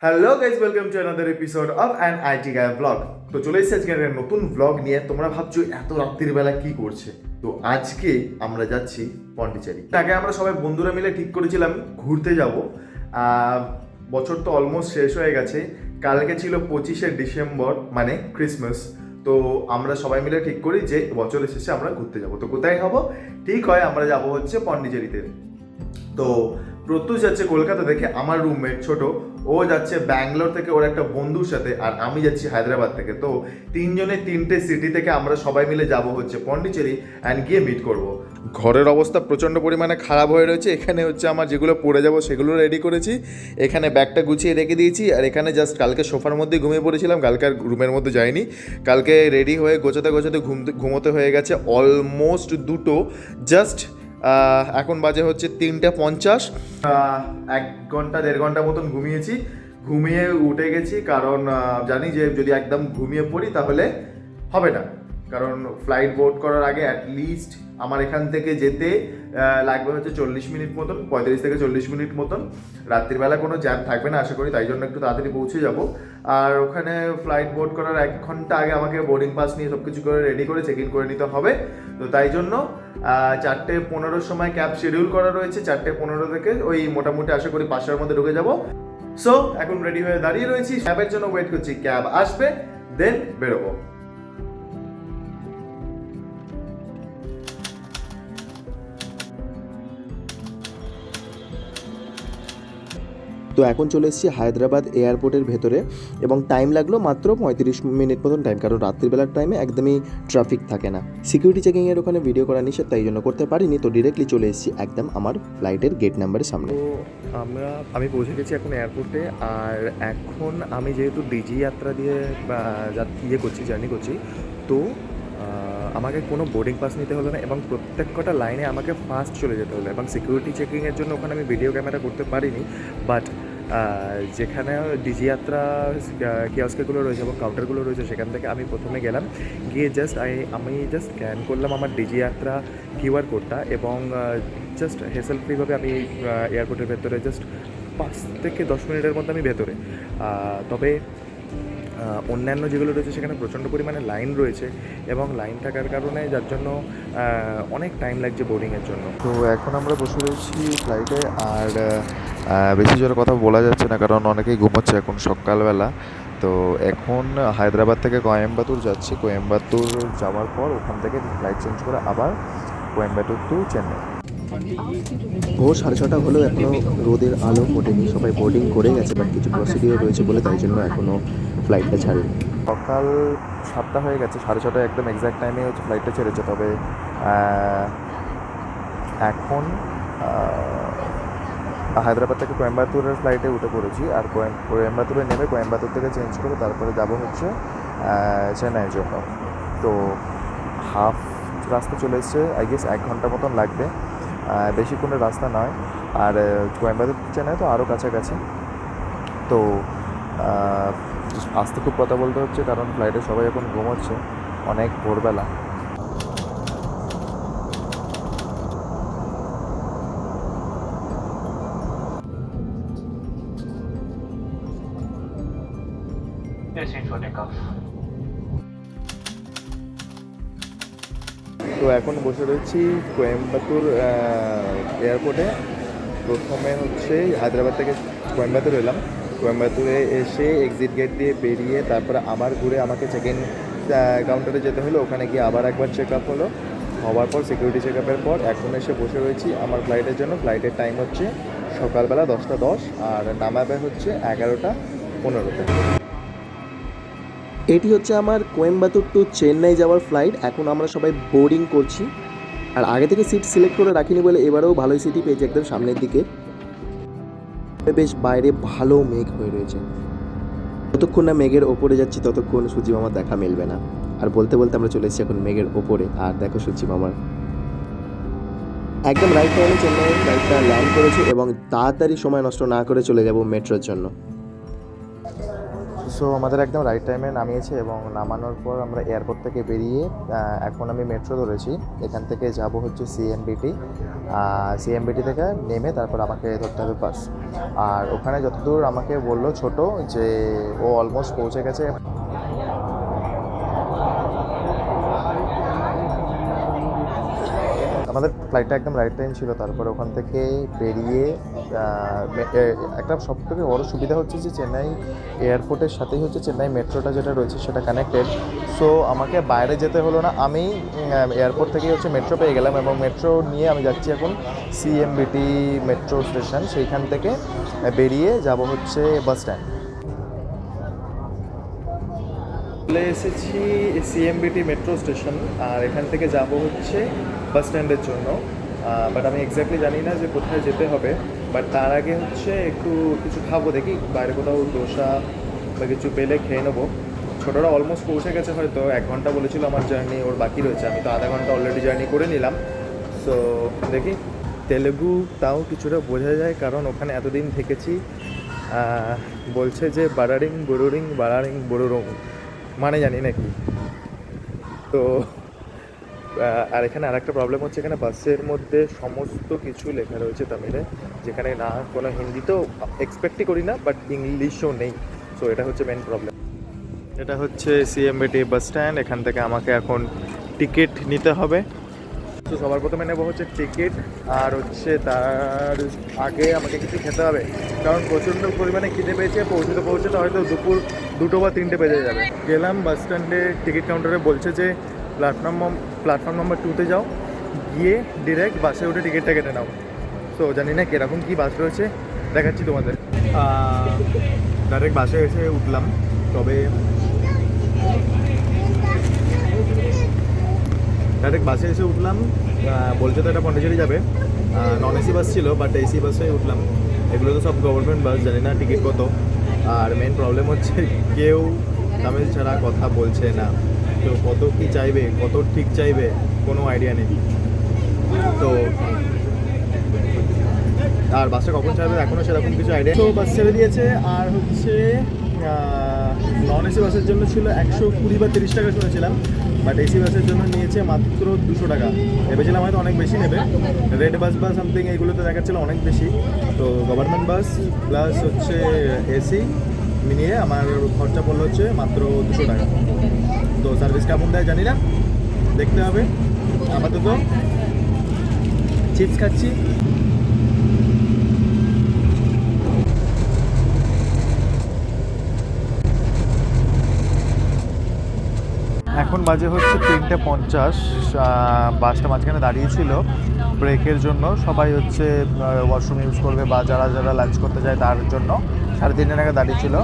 Hello guys, welcome to another episode of an IT guy blog. তো চলে এসেছি আজকে একটা নতুন ব্লগ নিয়ে। তোমরা ভাবছো এত রাত্রির বেলা কি করছে? তো আজকে আমরা যাচ্ছি পন্ডিচেরি। আগে আমরা সবাই বন্ধুরা মিলে ঠিক করেছিলাম ঘুরতে যাব। বছর তো অলমোস্ট শেষ হয়ে গেছে। কালকে ছিল 25শে ডিসেম্বর, মানে ক্রিসমাস। তো আমরা সবাই মিলে ঠিক করি যে বছরের শেষে আমরা ঘুরতে যাব। তো কোথায় হব? ঠিক হয় আমরা যাব হচ্ছে পন্ডিচেরিতে। তো প্রত্যুষ যাচ্ছে কলকাতা থেকে, আমার রুমমেট ছোট, ও যাচ্ছে ব্যাঙ্গালোর থেকে ওর একটা বন্ধুর সাথে, আর আমি যাচ্ছি হায়দ্রাবাদ থেকে। তো তিনজনে তিনটে সিটি থেকে আমরা সবাই মিলে যাব হচ্ছে পন্ডিচেরি অ্যান্ড গিয়ে মিট করব। ঘরের অবস্থা প্রচণ্ড পরিমাণে খারাপ হয়ে রয়েছে। এখানে হচ্ছে আমার যেগুলো পড়ে যাব সেগুলো রেডি করেছি, এখানে ব্যাগটা গুছিয়ে রেখে দিয়েছি, আর এখানে জাস্ট কালকে সোফার মধ্যে ঘুমিয়ে পড়েছিলাম, কালকে আর রুমের মধ্যে যাইনি। কালকে রেডি হয়ে গোছাতে গোছাতে ঘুমোতে হয়ে গেছে অলমোস্ট দুটো। জাস্ট এখন বাজে হচ্ছে 3:50। 1 ঘন্টা 1.5 ঘন্টা মতন ঘুমিয়েছি, ঘুমিয়ে উঠে গেছি। কারণ জানি যে যদি একদম ঘুমিয়ে পড়ি তাহলে হবে না। কারণ ফ্লাইট বোর্ড করার আগে অ্যাটলিস্ট আমার এখান থেকে যেতে লাগবে হচ্ছে 40 মিনিট মতন, 35 থেকে 40 মিনিট মতন। রাত্রিবেলা কোনো জ্যাম থাকবে না আশা করি, তাই জন্য একটু তাড়াতাড়ি পৌঁছে যাব। আর ওখানে ফ্লাইট বোর্ড করার 1 ঘন্টা আগে আমাকে বোর্ডিং পাস নিয়ে সব কিছু করে রেডি করে চেক ইন করে নিতে হবে। তো তাই জন্য 4:15 সময় ক্যাব শিডিউল করা রয়েছে। 4:15 থেকে ওই মোটামুটি আশা করি 5টার মধ্যে ঢুকে যাব। সো এখন রেডি হয়ে দাঁড়িয়ে রয়েছি, ক্যাবের জন্য ওয়েট করছি। ক্যাব আসবে, দেন বেরোবো। তো এখন চলে এসেছি হায়দ্রাবাদ এয়ারপোর্টের ভেতরে, এবং টাইম লাগলো মাত্র 35 মিনিট মতন টাইম, কারণ রাত্রিবেলার টাইমে একদমই ট্রাফিক থাকে না। সিকিউরিটি চেকিংয়ের ওখানে ভিডিও করা নিষেধ, তাই জন্য করতে পারিনি। তো ডিরেক্টলি চলে এসেছি একদম আমার ফ্লাইটের গেট নাম্বারের সামনে। তো আমি পৌঁছে গেছি এখন এয়ারপোর্টে। আর এখন আমি যেহেতু ডিজি যাত্রা দিয়ে জার্নি করছি, তো আমাকে কোনো বোর্ডিং পাস নিতে হলো না, এবং প্রত্যেক কটা লাইনে আমাকে ফার্স্ট চলে যেতে হলো। এবং সিকিউরিটি চেকিংয়ের জন্য ওখানে আমি ভিডিও ক্যামেরা করতে পারিনি, বাট যেখানে ডিজি যাত্রা কিয়স্কগুলো রয়েছে এবং কাউন্টারগুলো রয়েছে সেখান থেকে আমি প্রথমে গেলাম। গিয়ে আমি জাস্ট স্ক্যান করলাম আমার ডিজি যাত্রা কিউআর কোডটা, এবং জাস্ট হেসেল ফ্রিভাবে আমি এয়ারপোর্টের ভেতরে জাস্ট 5 থেকে 10 মিনিটের মধ্যে আমি ভেতরে। তবে অন্যান্য যেগুলো রয়েছে সেখানে প্রচণ্ড পরিমাণে লাইন রয়েছে, এবং লাইন থাকার কারণে যার জন্য অনেক টাইম লাগছে বোর্ডিংয়ের জন্য। তো এখন আমরা বসে রয়েছি ফ্লাইটে, আর বেশি জোরে কথা বলা যাচ্ছে না কারণ অনেকেই ঘুমোচ্ছে এখন সকালবেলা। তো এখন হায়দ্রাবাদ থেকে কোয়েম্বাটুর যাচ্ছি। কোয়েম্বাটুর যাওয়ার পর ওখান থেকে ফ্লাইট চেঞ্জ করে আবার কোয়েম্বাটুর টু চেন্নাই। ভোর 6:30 হলেও এখনও রোদের আলো ফোটেনি, সবাই বোর্ডিং করে গেছে, বাট কিছু প্রসিডিওর রয়েছে বলে তাই জন্য এখনও ফ্লাইটটা ছাড়েনি। সকাল 7টা হয়ে গেছে, 6:30 একদম এক্স্যাক্ট টাইমে হচ্ছে ফ্লাইটটা ছেড়েছে। তবে এখন হায়দ্রাবাদ থেকে কোয়েম্বাটুরের ফ্লাইটে উঠে পড়েছি, আর কোয়েম্বাটুরে নেমে কোয়েম্বাটুর থেকে চেঞ্জ করে তারপরে যাব হচ্ছে চেন্নাইয়ের জন্য। তো হাফ রাস্তা চলে এসছে, আই গেস 1 ঘন্টা মতন লাগবে, বেশি কোনো রাস্তা নয়। আর কোয়েম্বাটুর চেন্নাই তো আরও কাছাকাছি। তো আস্তে খুব কথা বলতে হচ্ছে কারণ ফ্লাইটে সবাই এখন ঘুমোচ্ছে, অনেক ভোরবেলা। তো এখন বসে রয়েছি কোয়েম্বাটুর এয়ারপোর্টে। প্রথমে হচ্ছে হায়দ্রাবাদ থেকে কোয়েম্বাটুর এলাম। কোয়েম্বাটুরে এসে এক্সিট গেট দিয়ে বেরিয়ে তারপরে আবার ঘুরে আমাকে চেক ইন কাউন্টারে যেতে হলো। ওখানে গিয়ে আবার একবার চেক আপ হলো, হওয়ার পর সিকিউরিটি চেক আপের পর এখন এসে বসে রয়েছি আমার ফ্লাইটের জন্য। ফ্লাইটের টাইম হচ্ছে সকালবেলা 10:10, আর নামাবে হচ্ছে 11:15-তে। এটি হচ্ছে আমার কোয়েম্বাটুর টু চেন্নাই যাওয়ার ফ্লাইট। এখন আমরা সবাই বোর্ডিং করছি, আর আগে থেকে সিট সিলেক্ট করে রাখিনি বলে এবারেও ভালোই সিটই পেয়েছি একদম সামনের দিকে। বেশ বাইরে ভালো মেঘ হয়ে রয়েছে, যতক্ষণ না মেঘের ওপরে যাচ্ছি ততক্ষণ সূর্যি মামার দেখা মিলবে না। আর বলতে বলতে আমরা চলে এসেছি এখন মেঘের ওপরে, আর দেখো সূর্যি মামার একদম রাইট টাইমে চেন্নাইয়ের ফ্লাইটটা ল্যান্ড করেছে, এবং তাড়াতাড়ি সময় নষ্ট না করে চলে যাব মেট্রোর জন্য। সো আমাদের একদম রাইট টাইমে নামিয়েছে এবং নামানোর পর আমরা এয়ারপোর্ট থেকে বেরিয়ে এখন আমি মেট্রো ধরেছি। এখান থেকে যাব হচ্ছে সিএমবিটি। সিএমবিটি থেকে নেমে তারপর আমাকে ধরতে হবে বাস। আর ওখানে যতদূর আমাকে বললো ছোট যে ও অলমোস্ট পৌঁছে গেছে। আমাদের ফ্লাইটটা একদম রাইট টাইম ছিল। তারপর ওখান থেকে বেরিয়ে একটা সবথেকে বড় সুবিধা হচ্ছে যে চেন্নাই এয়ারপোর্টের সাথেই হচ্ছে চেন্নাই মেট্রোটা যেটা রয়েছে সেটা কানেক্টেড। সো আমাকে বাইরে যেতে হলো না, আমি এয়ারপোর্ট থেকেই হচ্ছে মেট্রো পেয়ে গেলাম এবং মেট্রো নিয়ে আমি যাচ্ছি এখন সিএমবিটি মেট্রো স্টেশন। সেইখান থেকে বেরিয়ে যাব হচ্ছে বাস স্ট্যান্ড। চলে এসেছি সিএমবিটি মেট্রো স্টেশন আর এখান থেকে যাব হচ্ছে বাস স্ট্যান্ডের জন্য। বাট আমি এক্স্যাক্টলি জানি না যে কোথায় যেতে হবে। বাট তার আগে হচ্ছে একটু কিছু খাবো, দেখি বাইরে কোথাও দোসা বা কিছু পেলে খেয়ে নেবো। ছোটোরা অলমোস্ট পৌঁছে গেছে, হয়তো 1 ঘন্টা বলেছিল আমার জার্নি, ওর বাকি রয়েছে। আমি তো আধা ঘন্টা অলরেডি জার্নি করে নিলাম। সো দেখি, তেলেগু তাও কিছুটা বোঝা যায় কারণ ওখানে এতদিন থেকেছি। বলছে যে বারারিং বড়ুরিং মানে জানি নাকি। তো আর এখানে আরেকটা প্রবলেম হচ্ছে, এখানে বাসের মধ্যে সমস্ত কিছু লেখা রয়েছে তামিলে, যেখানে না কোনো হিন্দি তো এক্সপেক্টই করি না, বাট ইংলিশও নেই। সো এটা হচ্ছে মেন প্রবলেম। এটা হচ্ছে সিএমবিটি বাস স্ট্যান্ড। এখান থেকে আমাকে এখন টিকিট নিতে হবে। তো সবার প্রথমে নেবো হচ্ছে টিকিট, আর হচ্ছে তার আগে আমাকে কিছু খেতে হবে কারণ প্রচণ্ড পরিমাণে খিদে পেয়েছে। পৌঁছতে হয়তো দুপুর 2টো বা 3টে বেজে যাবে। গেলাম বাস স্ট্যান্ডে, টিকিট কাউন্টারে বলছে যে প্ল্যাটফর্ম নাম্বার 2তে যাও, গিয়ে ডিরেক্ট বাসে উঠে টিকিটটা কেটে নাও। তো জানি না কীরকম কী বাস রয়েছে, দেখাচ্ছি তোমাদের। ডাইরেক্ট বাসে এসে উঠলাম, তবে বলছে তো এটা পন্ডিচেরি যাবে। নন এসি বাস ছিল, বাট এসি বাসে উঠলাম। এগুলো তো সব গভর্নমেন্ট বাস, জানি না টিকিট কত। আর মেন প্রবলেম হচ্ছে কেউ তামিল ছাড়া কথা বলছে না। তো কত কি চাইবে, কত ঠিক চাইবে, কোনো আইডিয়া নেই। তো আর বাসটা কখন ছাড়বে এখনও সেরকম কিছু আইডিয়া। তো বাস ছেড়ে দিয়েছে। আর হচ্ছে নন এসি বাসের জন্য ছিল 120 বা 30 টাকা শুনেছিলাম, বাট এসি বাসের জন্য নিয়েছে মাত্র 200 টাকা। ভেবেছিলাম হয়তো অনেক বেশি নেবে। রেড বাস বা সামথিং এইগুলোতে দেখাচ্ছিল অনেক বেশি। তো গভর্নমেন্ট বাস প্লাস হচ্ছে এসি মিলিয়ে আমার খরচা পড়লো হচ্ছে মাত্র 200 টাকা। তো সার্ভিস কেমন দেয় জানি না, দেখতে হবে। আপাতত চিপস খাচ্ছি। এখন বাজে হচ্ছে 3:50। বাসটা মাঝখানে দাঁড়িয়েছিল ব্রেকের জন্য। সবাই হচ্ছে ওয়াশরুম ইউজ করবে বা যারা যারা লাঞ্চ করতে যায় তার জন্য 3:30 নাগাদ দাঁড়িয়েছিল।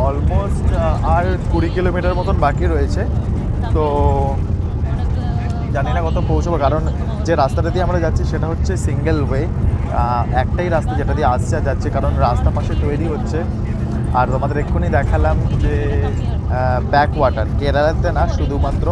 অলমোস্ট আর 20 কিলোমিটার মতন বাকি রয়েছে। তো জানি না কত পৌঁছবো, কারণ যে রাস্তাটা দিয়ে আমরা যাচ্ছি সেটা হচ্ছে সিঙ্গেল ওয়ে, একটাই রাস্তা যেটা দিয়ে আসছে আর যাচ্ছে, কারণ রাস্তা পাশে তৈরি হচ্ছে। আর তোমাদের এক্ষুনি দেখালাম যে ব্যাক ওয়াটার কেরালাতে না, শুধুমাত্র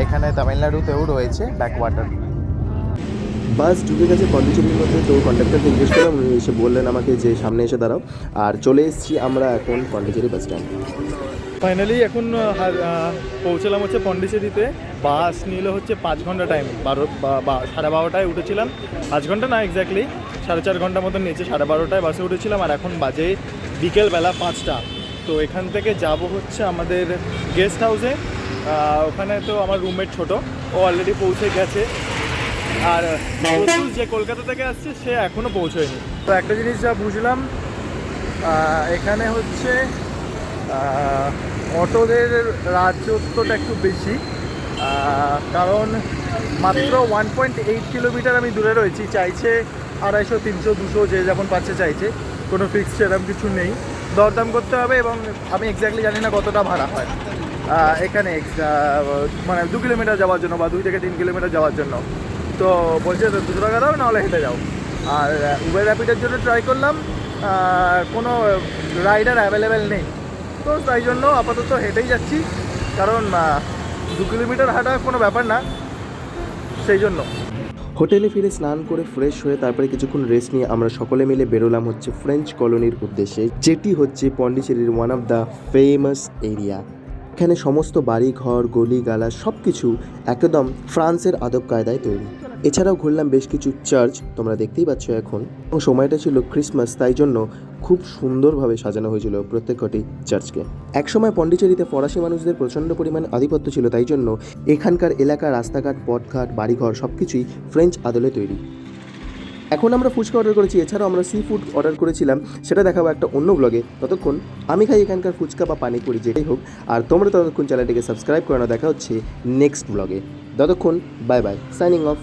এখানে তামিলনাড়ুতেও রয়েছে ব্যাক ওয়াটার। বাস ঢুকে গেছে পন্ডিচেরির মধ্যে। তো কন্ডাক্টরকে জিজ্ঞেস করলাম, উনি এসে বললেন আমাকে যে সামনে এসে দাঁড়াও। আর চলে এসেছি আমরা এখন পন্ডিচেরি বাস স্ট্যান্ড। ফাইনালি এখন পৌঁছলাম হচ্ছে পন্ডিচেরিতে। বাস নিল হচ্ছে 5 ঘন্টা টাইম। 12:30টায় উঠেছিলাম। 5 ঘন্টা না, এক্স্যাক্টলি 4.5 ঘন্টা মতন নিয়েছে। 12:30টায় বাসে উঠেছিলাম আর এখন বাজে বিকেলবেলা 5টা। তো এখান থেকে যাব হচ্ছে আমাদের গেস্ট হাউসে। ওখানে তো আমার রুমমেট ছোট, ও অলরেডি পৌঁছে গেছে। আর প্রত্যুষ যে কলকাতা থেকে আসছে সে এখনও পৌঁছয়নি। তো একটা জিনিস যা বুঝলাম, এখানে হচ্ছে অটোদের রাজত্বটা একটু বেশি। কারণ মাত্র 1.8 কিলোমিটার আমি দূরে রয়েছি, চাইছে 250, 300, 200 যে যখন পাচ্ছে চাইছে। কোনো ফিক্সড সেরকম কিছু নেই, দরদাম করতে হবে। এবং আমি এক্স্যাক্টলি জানি না কতটা ভাড়া হয় এখানে, মানে 2 কিলোমিটার যাওয়ার জন্য বা 2 থেকে 3 কিলোমিটার যাওয়ার জন্য। তো বলছে 200 টাকা দাও, নাহলে হেঁটে যাও। আর উবের র্যাপিডের জন্য ট্রাই করলাম, কোনো রাইডার অ্যাভেলেবেল নেই। তো তাই জন্য আপাতত হেঁটেই যাচ্ছি, কারণ 2 কিলোমিটার হাঁটা কোনো ব্যাপার না, সেই জন্য। হোটেলে ফিরে স্নান করে ফ্রেশ হয়ে তারপরে কিছুক্ষণ রেস্ট নিয়ে আমরা সকলে মিলে বেরোলাম হচ্ছে ফ্রেঞ্চ কলোনির উদ্দেশ্যে, যেটি হচ্ছে পন্ডিচেরির one of the famous area. এখানে সমস্ত বাড়ি ঘর গলি গালা সব কিছু একদম ফ্রান্সের আদব কায়দায় তৈরি। এছাড়াও ঘুরলাম বেশ কিছু চার্চ, তোমরা দেখতেই পাচ্ছ এখন, এবং সময়টা ছিল ক্রিসমাস, তাই জন্য খুব সুন্দরভাবে সাজানো হয়েছিল প্রত্যেকটি চার্চকে। একসময় পন্ডিচেরিতে ফরাসি মানুষদের প্রচণ্ড পরিমাণ আধিপত্য ছিল, তাই জন্য এখানকার এলাকা রাস্তাঘাট পথঘাট বাড়িঘর সব কিছুই ফ্রেঞ্চ আদলে তৈরি। এখন আমরা ফুচকা অর্ডার করেছি, এছাড়াও আমরা সি ফুড অর্ডার করেছিলাম, সেটা দেখাবো একটা অন্য ব্লগে। ততক্ষণ আমি খাই এখানকার ফুচকা বা পানিপুরি যেটাই হোক, আর তোমরা ততক্ষণ চ্যানেলটিকে সাবস্ক্রাইব করে নাও। দেখা হচ্ছে নেক্সট ব্লগে। ততক্ষণ বাই বাই, সাইনিং অফ।